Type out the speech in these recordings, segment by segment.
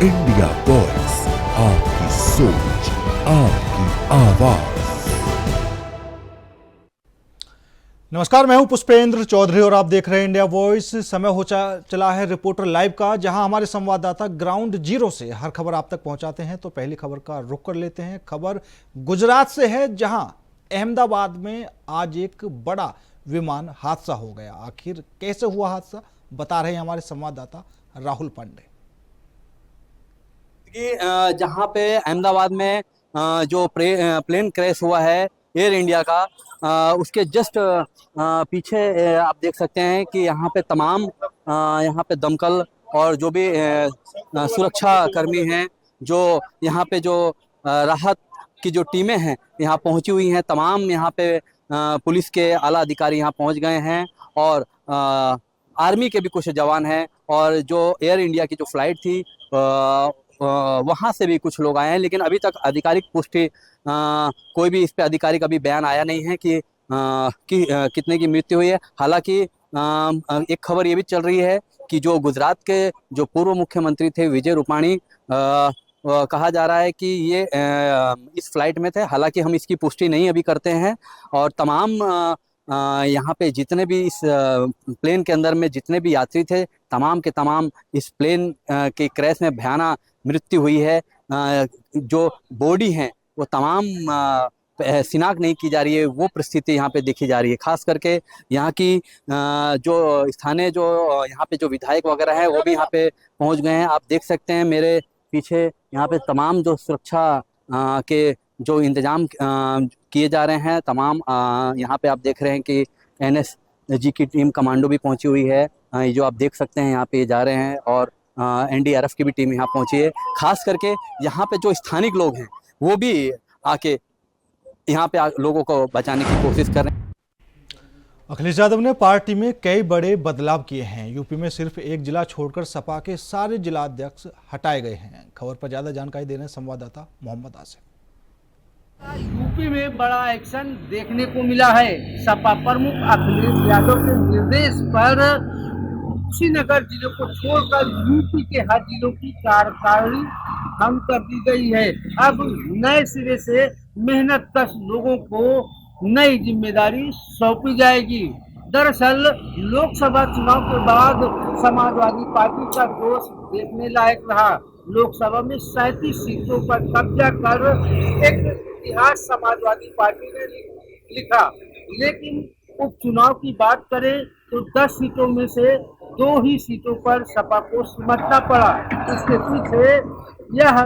India voice, आपकी सोच, आपकी आवाज। नमस्कार, मैं हूं पुष्पेंद्र चौधरी और आप देख रहे हैं इंडिया वॉइस। समय हो चला है रिपोर्टर लाइव का, जहां हमारे संवाददाता ग्राउंड जीरो से हर खबर आप तक पहुंचाते हैं। तो पहली खबर का रुख कर लेते हैं। खबर गुजरात से है, जहां अहमदाबाद में आज एक बड़ा विमान हादसा हो गया। आखिर कैसे हुआ हादसा, बता रहे हैं हमारे संवाददाता राहुल पांडे। जहाँ पे अहमदाबाद में जो प्लेन क्रैश हुआ है एयर इंडिया का, उसके जस्ट पीछे आप देख सकते हैं कि यहाँ पे तमाम यहाँ पे दमकल और जो भी सुरक्षा कर्मी हैं, जो यहाँ पे जो राहत की जो टीमें हैं यहाँ पहुँची हुई हैं। तमाम यहाँ पे पुलिस के आला अधिकारी यहाँ पहुँच गए हैं और आर्मी के भी कुछ जवान हैं, और जो एयर इंडिया की जो फ्लाइट थी वहाँ से भी कुछ लोग आए हैं। लेकिन अभी तक आधिकारिक पुष्टि कोई भी इस पे आधिकारिक अभी बयान आया नहीं है कि कितने की मृत्यु हुई है। हालांकि एक खबर ये भी चल रही है कि जो गुजरात के जो पूर्व मुख्यमंत्री थे विजय रूपाणी, कहा जा रहा है कि ये इस फ्लाइट में थे। हालांकि हम इसकी पुष्टि नहीं अभी करते हैं। और तमाम यहाँ पे जितने भी इस प्लेन के अंदर में जितने भी यात्री थे, तमाम के तमाम इस प्लेन के क्रैश में भयानक मृत्यु हुई है। जो बॉडी हैं वो तमाम शिनाख्त नहीं की जा रही है, वो परिस्थिति यहाँ पे देखी जा रही है। खास करके यहाँ की जो स्थानीय जो यहाँ पे जो विधायक वगैरह हैं वो भी यहाँ पे पहुँच गए हैं। आप देख सकते हैं मेरे पीछे यहाँ पे तमाम जो सुरक्षा के जो इंतजाम किए जा रहे हैं। तमाम यहाँ पे आप देख रहे हैं कि NSG की टीम कमांडो भी पहुंची हुई है। ये जो आप देख सकते हैं यहाँ पे जा रहे हैं, और NDRF की भी टीम यहाँ पहुंची है। खास करके यहाँ पे जो स्थानिक लोग हैं वो भी आके यहाँ पे लोगों को बचाने की कोशिश कर रहे हैं। अखिलेश यादव ने पार्टी में कई बड़े बदलाव किए हैं। यूपी में सिर्फ एक जिला छोड़कर सपा के सारे जिलाध्यक्ष हटाए गए हैं। खबर पर ज्यादा जानकारी दे रहे हैं संवाददाता मोहम्मद आसिफ। यूपी में बड़ा एक्शन देखने को मिला है। सपा प्रमुख अखिलेश यादव के निर्देश पर कुशीनगर जिले को छोड़कर यूपी के हर जिलों की कार्यकारिणी भंग कर दी गई है। अब नए सिरे से मेहनतकश लोगों को नई जिम्मेदारी सौंपी जाएगी। दरअसल लोकसभा चुनाव के बाद समाजवादी पार्टी का जोश देखने लायक रहा। लोकसभा में 37 सीटों पर कब्जा कर एक इतिहास समाजवादी पार्टी ने लिखा। लेकिन उपचुनाव की बात करें तो 10 सीटों में से 2 ही सीटों पर सपा को सिमटना पड़ा। इसके पीछे यह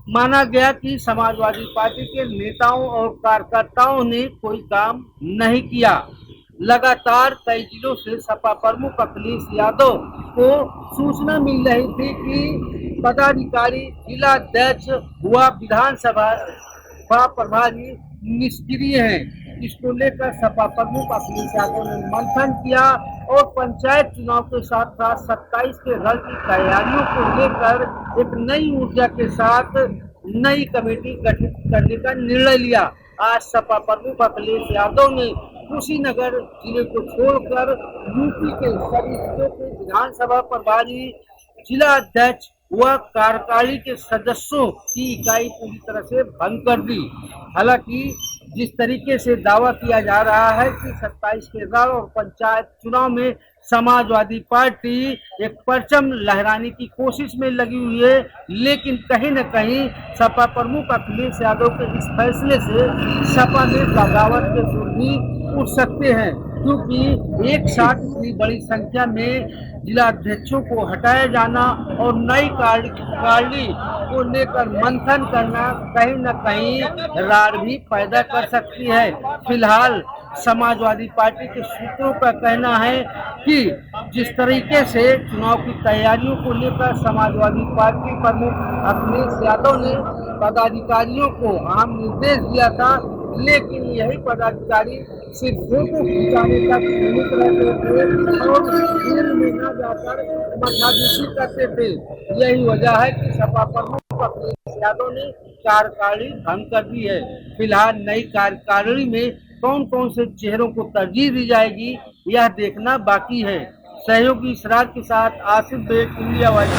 माना गया कि समाजवादी पार्टी के नेताओं और कार्यकर्ताओं ने कोई काम नहीं किया। लगातार कई जिलों से सपा प्रमुख अखिलेश यादव को सूचना मिल रही थी कि पदाधिकारी, जिलाध्यक्ष व विधानसभा प्रभारी निष्क्रिय हैं। इसको लेकर सपा प्रमुख अखिलेश यादव ने मंथन किया और पंचायत चुनाव के साथ साथ 27 के रन की तैयारियों को लेकर एक नई ऊर्जा के साथ नई कमेटी गठित करने का निर्णय लिया। आज सपा प्रमुख अखिलेश यादव ने कुशीनगर जिले को छोड़कर यूपी के सभी जिलों के विधानसभा प्रभारी, जिला अध्यक्ष व कार्यकारिणी के सदस्यों की इकाई पूरी तरह से भंग कर दी। हालांकि जिस तरीके से दावा किया जा रहा है कि 27 के रण और पंचायत चुनाव में समाजवादी पार्टी एक परचम लहराने की कोशिश में लगी हुई है, लेकिन कहीं न कहीं सपा प्रमुख अखिलेश यादव के इस फैसले से सपा में बगावत के सुर भी उठ सकते हैं, क्योंकि एक साथ इतनी बड़ी संख्या में जिला अध्यक्षों को हटाया जाना और नई कार्यकारिणी को लेकर मंथन करना कहीं न कहीं रार भी पैदा कर सकती है। फिलहाल समाजवादी पार्टी के सूत्रों का कहना है कि जिस तरीके से चुनाव की तैयारियों को लेकर समाजवादी पार्टी प्रमुख अखिलेश यादव ने पदाधिकारियों को अहम निर्देश दिया था, लेकिन यही पदाधिकारी सिर्फ फोटो खिंचाने तक सीमित रहते थे और जेल में न जाकर मठाधीशी करते थे। यही वजह है कि सपा प्रमुख अखिलेश यादव ने कार्यकारिणी भंग कर दी है। फिलहाल नई कार्यकारिणी में कौन कौन से चेहरों को तरजीह दी जाएगी, यह देखना बाकी है। सहयोगी इसरार के साथ Asif Baig, India wise.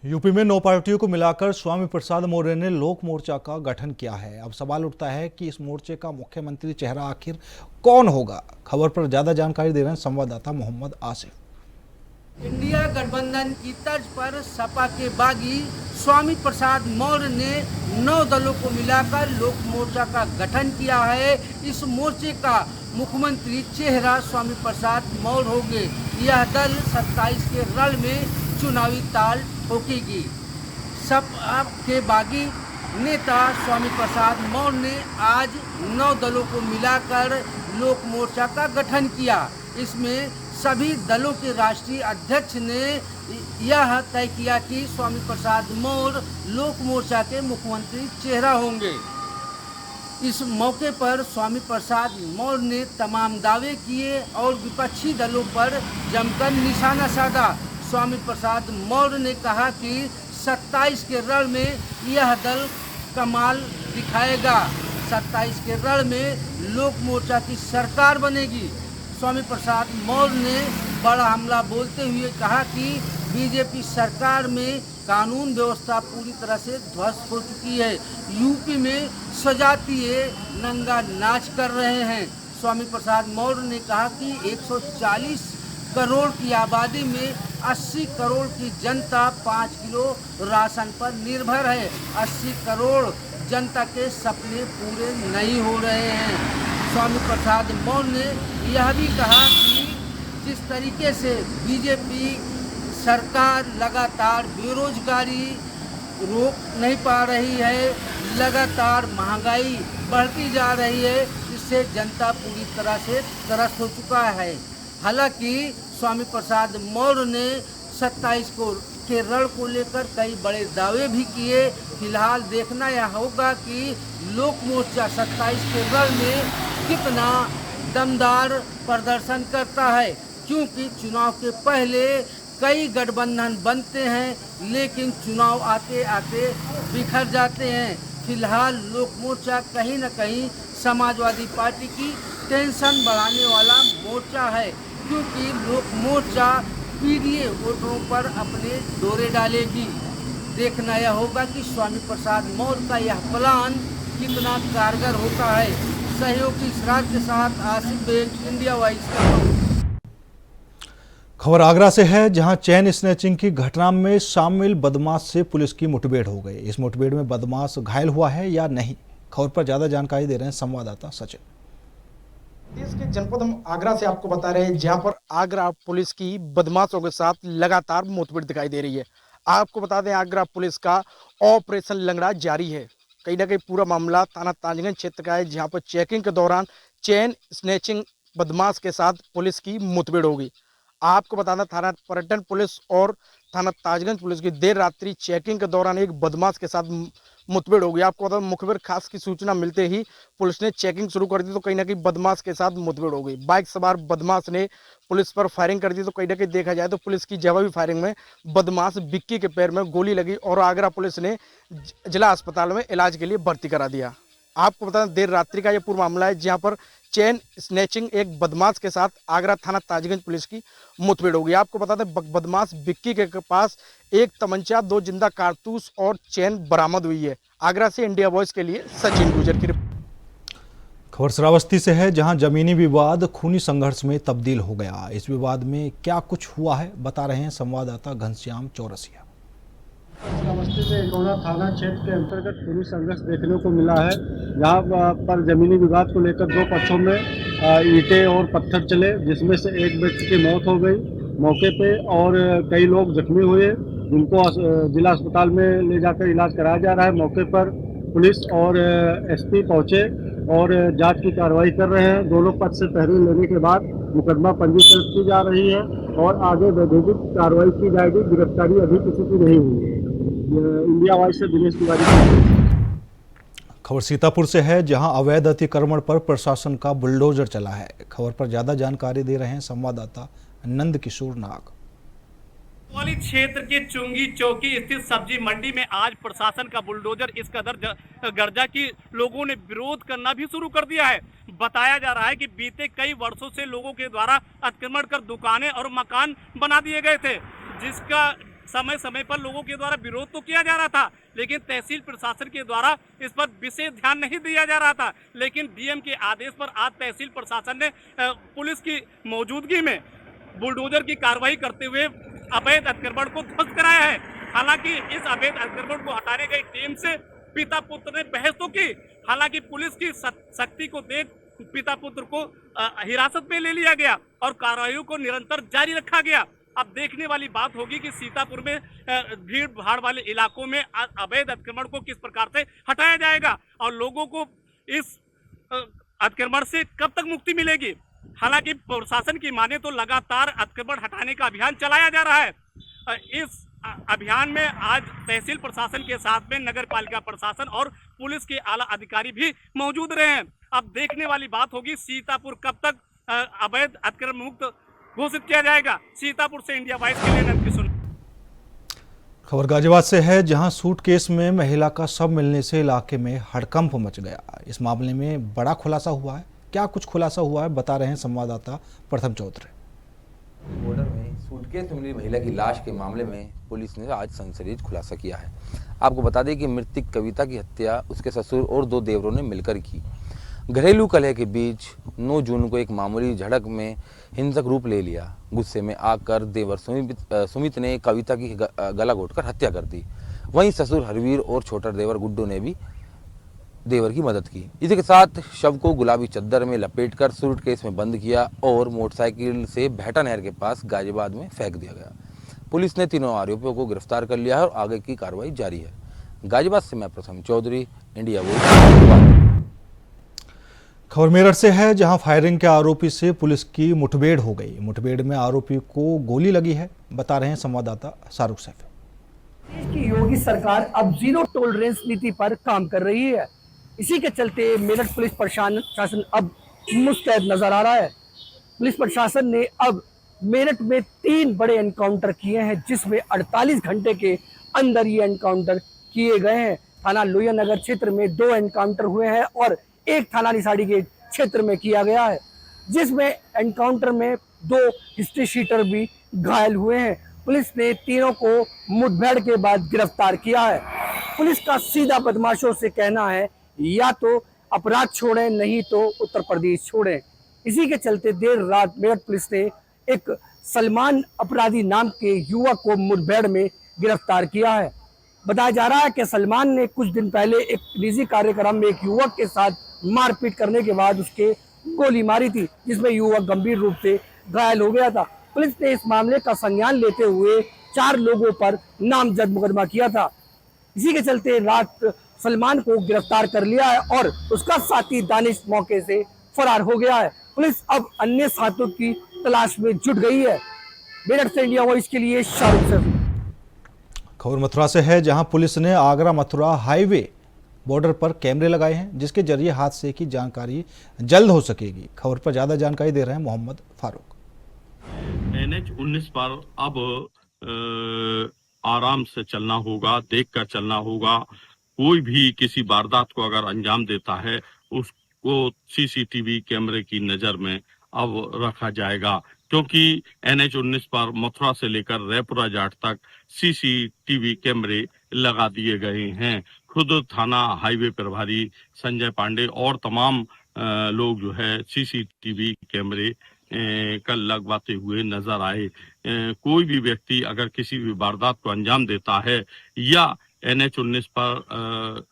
UP में 9 पार्टियों को मिलाकर स्वामी प्रसाद मौर्य ने लोक मोर्चा का गठन किया है। अब सवाल उठता है कि इस मोर्चे का मुख्यमंत्री चेहरा आखिर कौन होगा। खबर पर ज्यादा जानकारी दे रहे हैं संवाददाता मोहम्मद आसिफ। इंडिया गठबंधन की तर्ज पर सपा के बागी स्वामी प्रसाद मौर्य ने 9 दलों को मिलाकर लोक मोर्चा का गठन किया है। इस मोर्चे का मुख्यमंत्री चेहरा स्वामी प्रसाद मौर्य होंगे। यह दल 27 के रण में चुनावी ताल ठोकेगी। सपा के बागी नेता स्वामी प्रसाद मौर्य ने आज 9 दलों को मिलाकर लोक मोर्चा का गठन किया। इसमें सभी दलों के राष्ट्रीय अध्यक्ष ने यह तय किया कि स्वामी प्रसाद मौर्य लोक मोर्चा के मुख्यमंत्री चेहरा होंगे। इस मौके पर स्वामी प्रसाद मौर्य ने तमाम दावे किए और विपक्षी दलों पर जमकर निशाना साधा। स्वामी प्रसाद मौर्य ने कहा कि 27 के रण में यह दल कमाल दिखाएगा। 27 के रण में लोक मोर्चा की सरकार बनेगी। स्वामी प्रसाद मौर्य ने बड़ा हमला बोलते हुए कहा कि बीजेपी सरकार में कानून व्यवस्था पूरी तरह से ध्वस्त हो चुकी है। यूपी में सजातीय नंगा नाच कर रहे हैं। स्वामी प्रसाद मौर्य ने कहा कि 140 करोड़ की आबादी में 80 करोड़ की जनता 5 किलो राशन पर निर्भर है। 80 करोड़ जनता के सपने पूरे नहीं हो रहे हैं। स्वामी प्रसाद मौर्य ने यह भी कहा कि जिस तरीके से बीजेपी सरकार लगातार बेरोजगारी रोक नहीं पा रही है, लगातार महंगाई बढ़ती जा रही है, इससे जनता पूरी तरह से त्रस्त हो चुका है। हालांकि स्वामी प्रसाद मौर्य ने 27 के रण को लेकर कई बड़े दावे भी किए। फिलहाल देखना यह होगा कि लोक मोर्चा 27 के रण में कितना दमदार प्रदर्शन करता है, क्योंकि चुनाव के पहले कई गठबंधन बनते हैं लेकिन चुनाव आते आते बिखर जाते हैं। फिलहाल लोक मोर्चा कहीं न कहीं समाजवादी पार्टी की टेंशन बढ़ाने वाला मोर्चा है, क्योंकि लोक मोर्चा पीडीए वोटरों पर अपने डोरे डालेगी। देखना यह होगा कि स्वामी प्रसाद मौर्य का यह प्लान कितना कारगर होता है। सहयोगी इसरार के साथ आसिफ बेग, इंडिया वॉइस का। खबर आगरा से है, जहां चेन स्नैचिंग की घटना में शामिल बदमाश से पुलिस की मुठभेड़ हो गई। इस मुठभेड़ में बदमाश घायल हुआ है या नहीं, खबर पर ज्यादा जानकारी दे रहे हैं संवाददाता सचिन। देश के जनपद हम आगरा से आपको बता रहे हैं, जहां पर आगरा पुलिस की बदमाशों के साथ लगातार मुठभेड़ दिखाई दे रही है। आपको बता दें, आगरा पुलिस का ऑपरेशन लंगड़ा जारी है। कहीं ना कहीं पूरा मामला थाना ताजगंज क्षेत्र का है, जहां पर चेकिंग के दौरान चेन स्नैचिंग बदमाश के साथ पुलिस की मुठभेड़ होगी। आपको बताना, थाना पर्यटन पुलिस और थाना ताजगंज पुलिस की देर रात्रि चेकिंग के दौरान एक बदमाश के साथ मुठभेड़ हो गई। आपको बता, मुखबिर खास की सूचना मिलते ही पुलिस ने चेकिंग शुरू कर दी, तो कहीं ना कहीं बदमाश के साथ मुठभेड़ हो गई। बाइक सवार बदमाश ने पुलिस पर फायरिंग कर दी, तो कहीं ना कहीं देखा जाए तो पुलिस की जवाबी फायरिंग में बदमाश बिक्की के पैर में गोली लगी और आगरा पुलिस ने जिला अस्पताल में इलाज के लिए भर्ती करा दिया। आपको बता दें, देर रात्रि का यह पूरा मामला है, जहां पर चेन स्नैचिंग एक बदमाश के साथ आगरा थाना ताजगंज पुलिस की मुठभेड़ हो गई। आपको बता दें, बदमाश बिक्की के पास एक तमंचा, 2 जिंदा कारतूस और चेन बरामद हुई है। आगरा से इंडिया वॉइस के लिए सचिन गुजर की रिपोर्ट। खबर श्रावस्ती से है, जहां जमीनी विवाद खूनी संघर्ष में तब्दील हो गया। इस विवाद में क्या कुछ हुआ है, बता रहे हैं संवाददाता घनश्याम चौरसिया। श्रावस्ती से एकौना थाना क्षेत्र के अंतर्गत खूनी संघर्ष देखने को मिला है। यहाँ पर जमीनी विवाद को लेकर 2 पक्षों में ईंटें और पत्थर चले, जिसमें से एक व्यक्ति की मौत हो गई मौके पे और कई लोग जख्मी हुए, जिनको जिला अस्पताल में ले जाकर इलाज कराया जा रहा है। मौके पर पुलिस और एसपी पहुंचे और जांच की कार्रवाई कर रहे हैं। दोनों पक्ष से पहरे लेने के बाद मुकदमा पंजीकृत की जा रही है और आगे वैधानिक कार्रवाई की जाएगी। गिरफ्तारी अभी किसी की नहीं हुई है। इंडिया वॉइस से दिनेश तिवारी। खबर सीतापुर से है, जहां अवैध अतिक्रमण पर प्रशासन का बुलडोजर चला है। खबर पर ज्यादा जानकारी दे रहे हैं संवाददाता नंद किशोर नाग। वाली क्षेत्र के चुंगी चौकी स्थित सब्जी मंडी में आज प्रशासन का बुलडोजर इस कदर गर्जा कि लोगों ने विरोध करना भी शुरू कर दिया है। बताया जा रहा है कि बीते कई वर्षों से लोगों के द्वारा अतिक्रमण कर दुकानें और मकान बना दिए गए थे, जिसका समय समय पर लोगों के द्वारा विरोध तो किया जा रहा था, लेकिन तहसील प्रशासन के द्वारा इस पर विशेष ध्यान नहीं दिया जा रहा था। लेकिन डीएम के आदेश पर आज तहसील प्रशासन ने पुलिस की मौजूदगी में बुलडोजर की कार्रवाई करते हुए अवैध अतिक्रमण को ध्वस्त कराया है। हालांकि इस अवैध अतिक्रमण को हटाने गई टीम से पिता पुत्र ने बहस तो की, हालांकि पुलिस की सख्ती को देख पिता पुत्र को हिरासत में ले लिया गया और कार्रवाई को निरंतर जारी रखा गया। अब देखने वाली बात होगी कि सीतापुर में भीड़ भाड़ वाले इलाकों में अवैध अतिक्रमण को किस प्रकार से हटाया जाएगा और लोगों को इस अतिक्रमण से कब तक मुक्ति मिलेगी। हालांकि प्रशासन की माने तो लगातार अतिक्रमण हटाने का अभियान चलाया जा रहा है। इस अभियान में आज तहसील प्रशासन के साथ में नगर पालिका प्रशासन और पुलिस के आला अधिकारी भी मौजूद रहे हैं। अब देखने वाली बात होगी सीतापुर कब तक अवैध अतिक्रमण मुक्त घोषित किया जाएगा। सीतापुर से इंडिया वॉइस के लिए नंद किशोर। खबर गाजियाबाद से है, जहां सूटकेस में महिला का शव मिलने से इलाके में हड़कंप मच गया। इस मामले में बड़ा खुलासा हुआ है। क्या कुछ खुलासा हुआ है, बता रहे हैं संवाददाता प्रथम चौधरी। बॉर्डर में सूटकेस में मिली महिला की लाश के मामले में पुलिस ने आज सनसनीखेज खुलासा किया है। आपको बता दें कि मृतक कविता की हत्या उसके ससुर और 2 देवरों ने मिलकर की। घरेलू कलह के बीच 9 जून को एक मामूली झड़प में हिंसक रूप ले लिया। गुस्से में आकर देवर सुमित ने कविता की गला घोंटकर हत्या कर दी। वहीं ससुर हरवीर और छोटा देवर गुड्डू ने भी देवर की मदद की। इसी के साथ शव को गुलाबी चद्दर में लपेटकर सूटकेस में बंद किया और मोटरसाइकिल से भैटा नहर के पास गाजियाबाद में फेंक दिया गया। पुलिस ने तीनों आरोपियों को गिरफ्तार कर लिया है और आगे की कार्रवाई जारी है। गाजियाबाद से मैं प्रथम चौधरी, इंडिया वॉइस। खबर मेरठ से है, जहां फायरिंग के आरोपी से पुलिस की मुठभेड़ हो गई। मुठभेड़ में आरोपी को गोली लगी है, बता रहे हैं संवाददाता शाहरुख सैफ। देश की योगी सरकार अब जीरो टॉलरेंस नीति पर काम कर रही है। इसी के चलते मेरठ पुलिस प्रशासन अब मुस्तैद नजर आ रहा है। पुलिस प्रशासन ने अब मेरठ में 3 बड़े एनकाउंटर किए हैं, जिसमें 48 घंटे के अंदर ये एनकाउंटर किए गए हैं। थाना लोहिया नगर क्षेत्र में 2 एनकाउंटर हुए हैं और एक थाना निशाड़ी के क्षेत्र में किया गया है, जिसमें एनकाउंटर में 2 हिस्ट्री शीटर भी घायल हुए हैं। पुलिस ने तीनों को मुठभेड़ के बाद गिरफ्तार किया है। पुलिस का सीधा बदमाशों से कहना है, या तो अपराध छोड़ें, नहीं तो उत्तर प्रदेश छोड़ें। इसी के चलते देर रात मेरठ पुलिस ने एक सलमान अपराधी नाम के युवक को मुठभेड़ में गिरफ्तार किया है। बताया जा रहा है कि सलमान ने कुछ दिन पहले एक निजी कार्यक्रम में एक युवक के साथ मारपीट करने के बाद उसके गोली मारी थी, जिसमें युवक गंभीर रूप से घायल हो गया था। पुलिस ने इस मामले का संज्ञान लेते हुए 4 लोगों पर नामजद मुकदमा किया था। इसी के चलते रात सलमान को गिरफ्तार कर लिया है और उसका साथी दानिश मौके से फरार हो गया है। पुलिस अब अन्य साथियों की तलाश में जुट गई है। मेरठ से इंडिया वॉइस के लिए शाहरुख सैफ। खबर मथुरा से है, जहां पुलिस ने आगरा मथुरा हाईवे बॉर्डर पर कैमरे लगाए हैं, जिसके जरिए हादसे की जानकारी जल्द हो सकेगी। खबर पर ज्यादा जानकारी दे रहे हैं मोहम्मद फारूक। NH 19 पर अब आराम से चलना होगा, देखकर चलना होगा। कोई भी किसी वारदात को अगर अंजाम देता है, उसको CCTV कैमरे की नजर में अब रखा जाएगा, क्योंकि NH 19 पर मथुरा से लेकर रायपुरा जाट तक CCTV कैमरे लगा दिए गए हैं। खुद थाना हाईवे प्रभारी संजय पांडे और तमाम लोग जो है CCTV कैमरे कल लगवाते हुए नजर आए। कोई भी व्यक्ति अगर किसी भी वारदात को अंजाम देता है या NH 19 पर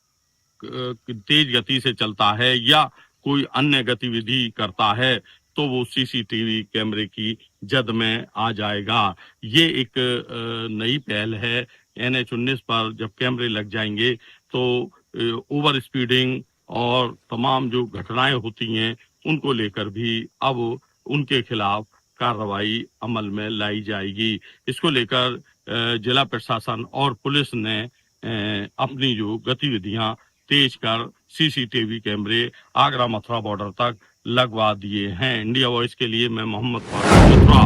तेज गति से चलता है या कोई अन्य गतिविधि करता है, तो वो CCTV कैमरे की जद में आ जाएगा। ये एक नई पहल है। NH 19 पर जब कैमरे लग जाएंगे तो ओवर स्पीडिंग और तमाम जो घटनाएं होती हैं, उनको लेकर भी अब उनके खिलाफ कार्रवाई अमल में लाई जाएगी। इसको लेकर जिला प्रशासन और पुलिस ने अपनी जो गतिविधियां तेज कर CCTV कैमरे आगरा मथुरा बॉर्डर तक लगवा दिए हैं। इंडिया वॉइस के लिए मैं मोहम्मद फारूक मथुरा।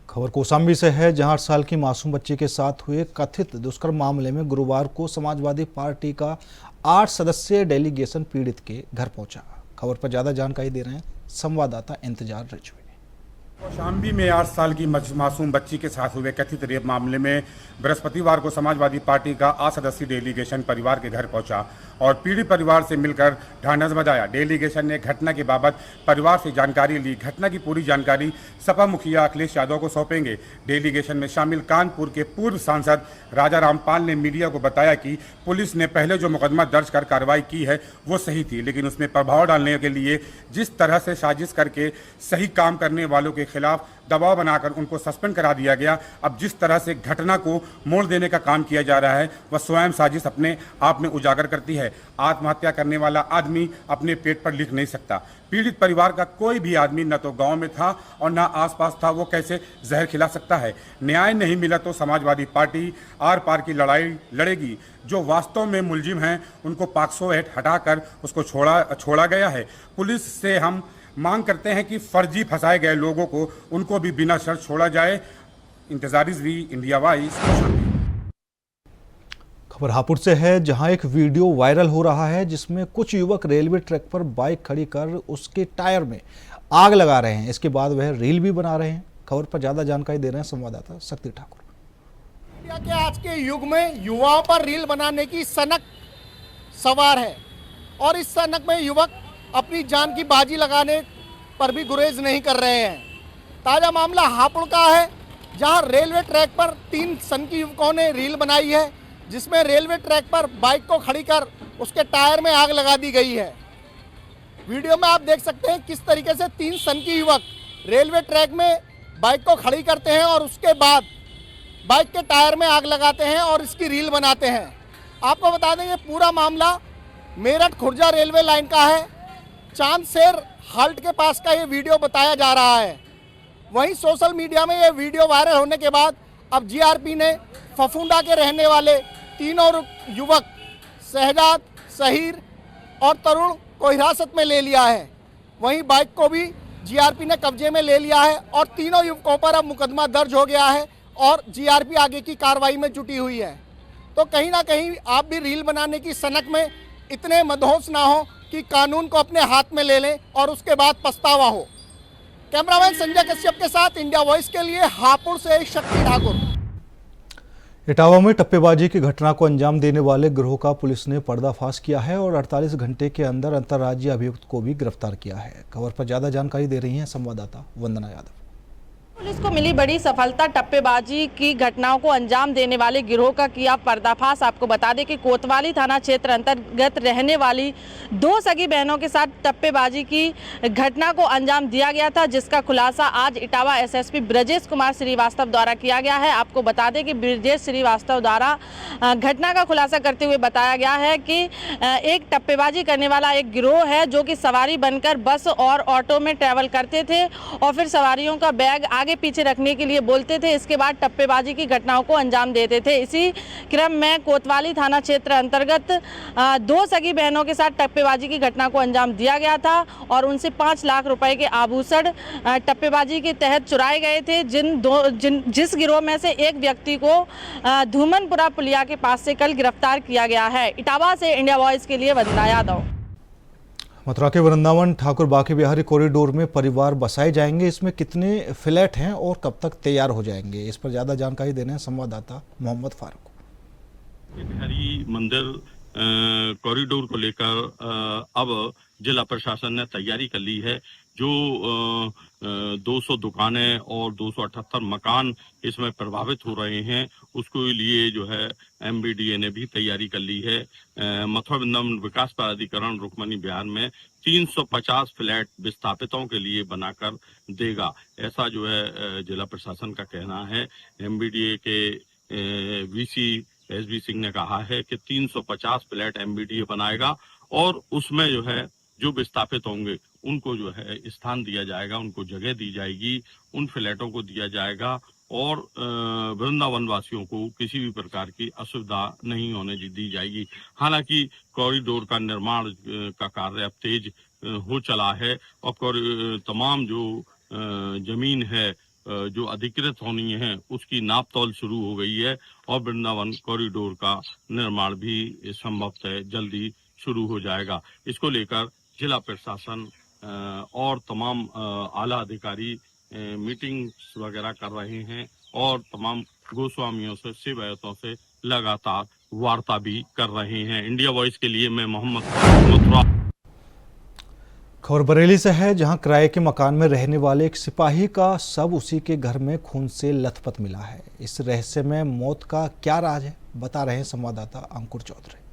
खबर कौशाम्बी से है, जहां 8 साल की मासूम बच्ची के साथ हुए कथित दुष्कर्म मामले में गुरुवार को समाजवादी पार्टी का 8 सदस्यीय डेलीगेशन पीड़ित के घर पहुंचा। खबर पर ज्यादा जानकारी दे रहे हैं संवाददाता इंतजार रिजवी। कौशाम्बी में 8 साल की मासूम बच्ची के साथ हुए कथित रेप मामले में बृहस्पतिवार को समाजवादी पार्टी का 8 सदस्यीय डेलीगेशन परिवार के घर पहुंचा और पीड़ित परिवार से मिलकर ढांढस बजाया। डेलीगेशन ने घटना के बाबत परिवार से जानकारी ली। घटना की पूरी जानकारी सपा मुखिया अखिलेश यादव को सौंपेंगे। डेलीगेशन में शामिल कानपुर के पूर्व सांसद राजा रामपाल ने मीडिया को बताया कि पुलिस ने पहले जो मुकदमा दर्ज कर कार्रवाई की है वो सही थी, लेकिन उसमें प्रभाव डालने के लिए जिस तरह से साजिश करके सही काम करने वालों के खिलाफ दबाव बनाकर उनको सस्पेंड करा दिया गया। अब जिस तरह से घटना को मोड़ देने का काम किया जा रहा है वह स्वयं साजिश अपने आप में उजागर करती है। आत्महत्या करने वाला आदमी अपने पेट पर लिख नहीं सकता। पीड़ित परिवार का कोई भी आदमी न तो गांव में था और न आसपास था, वो कैसे जहर खिला सकता है। न्याय नहीं मिला तो समाजवादी पार्टी आर पार की लड़ाई लड़ेगी। जो वास्तव में मुलजिम हैं उनको पॉक्सो एक्ट हटाकर उसको छोड़ा गया है। पुलिस से हम मांग करते हैं कि फर्जी फंसाए गए लोगों को उनको भी बिना शर्त छोड़ा जाए। इंतजार इज़ वी, इंडिया वाइज। खबर हापुड़ से है, जहां एक वीडियो वायरल हो रहा है जिसमें कुछ युवक रेलवे ट्रैक पर बाइक खड़ी कर उसके टायर में आग लगा रहे हैं। इसके बाद वह रील भी बना रहे हैं। खबर पर ज्यादा जानकारी दे रहे हैं संवाददाता शक्ति ठाकुर। इंडिया के आज के युग में युवाओं पर रील बनाने की सनक सवार है और इस सनक में युवक अपनी जान की बाजी लगाने पर भी गुरेज नहीं कर रहे हैं। ताज़ा मामला हापुड़ का है, जहां रेलवे ट्रैक पर 3 सनकी युवकों ने रील बनाई है जिसमें रेलवे ट्रैक पर बाइक को खड़ी कर उसके टायर में आग लगा दी गई है। वीडियो में आप देख सकते हैं किस तरीके से 3 सनकी युवक रेलवे ट्रैक में बाइक को खड़ी करते हैं और उसके बाद बाइक के टायर में आग लगाते हैं और इसकी रील बनाते हैं। आपको बता दें ये पूरा मामला मेरठ खुर्जा रेलवे लाइन का है। चांदशेर हाल्ट के पास का ये वीडियो बताया जा रहा है। वहीं सोशल मीडिया में ये वीडियो वायरल होने के बाद अब जीआरपी ने फफूंडा के रहने वाले तीनों युवक शहजाद, शहीर और तरुण को हिरासत में ले लिया है। वहीं बाइक को भी जीआरपी ने कब्जे में ले लिया है और तीनों युवकों पर अब मुकदमा दर्ज हो गया है और जीआरपी आगे की कार्रवाई में जुटी हुई है। तो कहीं ना कहीं आप भी रील बनाने की सनक में इतने मदहोश ना हो कि कानून को अपने हाथ में ले लें और उसके बाद पछतावा हो। कैमरामैन संजय कश्यप के साथ इंडिया वॉइस के लिए हापुड़ से शक्ति ठाकुर। इटावा में टप्पेबाजी की घटना को अंजाम देने वाले गिरोह का पुलिस ने पर्दाफाश किया है और 48 घंटे के अंदर अंतर्राज्यीय अभियुक्त को भी गिरफ्तार किया है। खबर पर ज्यादा जानकारी दे रही हैं संवाददाता वंदना यादव। पुलिस को मिली बड़ी सफलता, टप्पेबाजी की घटनाओं को अंजाम देने वाले गिरोह का किया पर्दाफाश। आपको बता दें कि कोतवाली थाना क्षेत्र अंतर्गत रहने वाली 2 सगी बहनों के साथ टप्पेबाजी की घटना को अंजाम दिया गया था, जिसका खुलासा आज इटावा एसएसपी ब्रजेश कुमार श्रीवास्तव द्वारा किया गया है। आपको बता दें कि ब्रजेश श्रीवास्तव द्वारा घटना का खुलासा करते हुए बताया गया है कि एक टप्पेबाजी करने वाला एक गिरोह है जो कि सवारी बनकर बस और ऑटो में ट्रैवल करते थे और फिर सवारियों का बैग आगे पीछे रखने के लिए बोलते थे। इसके बाद टप्पेबाजी की घटनाओं को अंजाम देते थे। इसी क्रम में कोतवाली थाना क्षेत्र अंतर्गत 2 सगी बहनों के साथ टप्पेबाजी की घटना को अंजाम दिया गया था और उनसे 5 लाख रुपए के आभूषण टप्पेबाजी के तहत चुराए गए थे। जिस गिरोह में से एक व्यक्ति को धूमनपुरा पुलिया के पास से कल गिरफ्तार किया गया है। इटावा से इंडिया वॉइस के लिए वंदना यादव। मथुरा के वृंदावन ठाकुर बाके बिहारी कॉरिडोर में परिवार बसाए जाएंगे। इसमें कितने फ्लैट हैं और कब तक तैयार हो जाएंगे, इस पर ज्यादा जानकारी देने हैं संवाददाता मोहम्मद फारूक। बिहारी मंदिर कॉरिडोर को लेकर अब जिला प्रशासन ने तैयारी कर ली है। जो 200 दुकानें और 278 मकान इसमें प्रभावित हो रहे हैं, उसको लिए जो है एमबीडीए ने भी तैयारी कर ली है। मथुरा वृंदावन विकास प्राधिकरण रुक्मणी बिहार में 350 फ्लैट विस्थापितों के लिए बनाकर देगा, ऐसा जो है जिला प्रशासन का कहना है। एमबीडीए के वीसी एसबी सिंह ने कहा है कि 350 फ्लैट एमबीडीए बनाएगा और उसमें जो है जो विस्थापित होंगे उनको जो है स्थान दिया जाएगा, उनको जगह दी जाएगी, उन फ्लैटों को दिया जाएगा और वृंदावन वासियों को किसी भी प्रकार की असुविधा नहीं होने दी जाएगी। हालांकि कॉरिडोर का निर्माण का कार्य अब तेज हो चला है और तमाम जो जमीन है जो अधिकृत होनी है उसकी नाप तौल शुरू हो गई है और वृंदावन कॉरिडोर का निर्माण भी संभवतः जल्दी शुरू हो जाएगा। इसको लेकर जिला प्रशासन और तमाम आला अधिकारी मीटिंग्स वगैरह कर रहे हैं और तमाम गोस्वामियों से सेवायतों से लगातार वार्ता भी कर रहे हैं। इंडिया वॉइस के लिए मैं मोहम्मद मथुरा। खबर बरेली से है, जहां किराए के मकान में रहने वाले एक सिपाही का शव उसी के घर में खून से लथपथ मिला है। इस रहस्यमय मौत का क्या राज है, बता रहे हैं संवाददाता अंकुर चौधरी।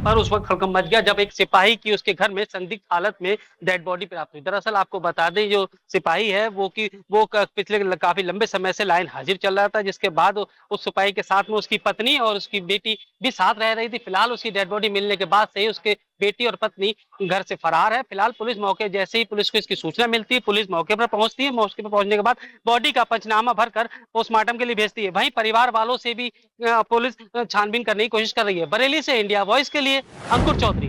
पर उस वक्त हड़कंप मच गया जब एक सिपाही की उसके घर में संदिग्ध हालत में डेड बॉडी प्राप्त हुई। दरअसल आपको बता दें, जो सिपाही है वो पिछले काफी लंबे समय से लाइन हाजिर चल रहा था, जिसके बाद उस सिपाही के साथ में उसकी पत्नी और उसकी बेटी भी साथ रह रही थी। फिलहाल उसकी डेड बॉडी मिलने के बाद से ही उसके बेटी और पत्नी घर से फरार है। फिलहाल पुलिस मौके जैसे ही पुलिस को इसकी सूचना मिलती है, पुलिस मौके पर पहुंचती है। मौके पर पहुंचने के बाद बॉडी का पंचनामा भरकर पोस्टमार्टम के लिए भेजती है। वहीं परिवार वालों से भी पुलिस छानबीन करने की कोशिश कर रही है। बरेली से इंडिया वॉइस के लिए अंकुर चौधरी।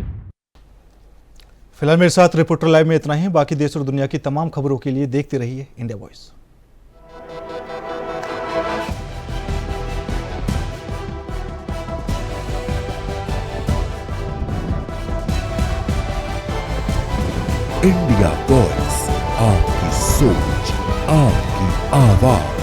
फिलहाल मेरे साथ रिपोर्टर लाइव में इतना ही। बाकी देश और दुनिया की तमाम खबरों के लिए देखते रहिए इंडिया वॉइस। इंडिया वॉइस, आपकी सोच, आपकी आवाज।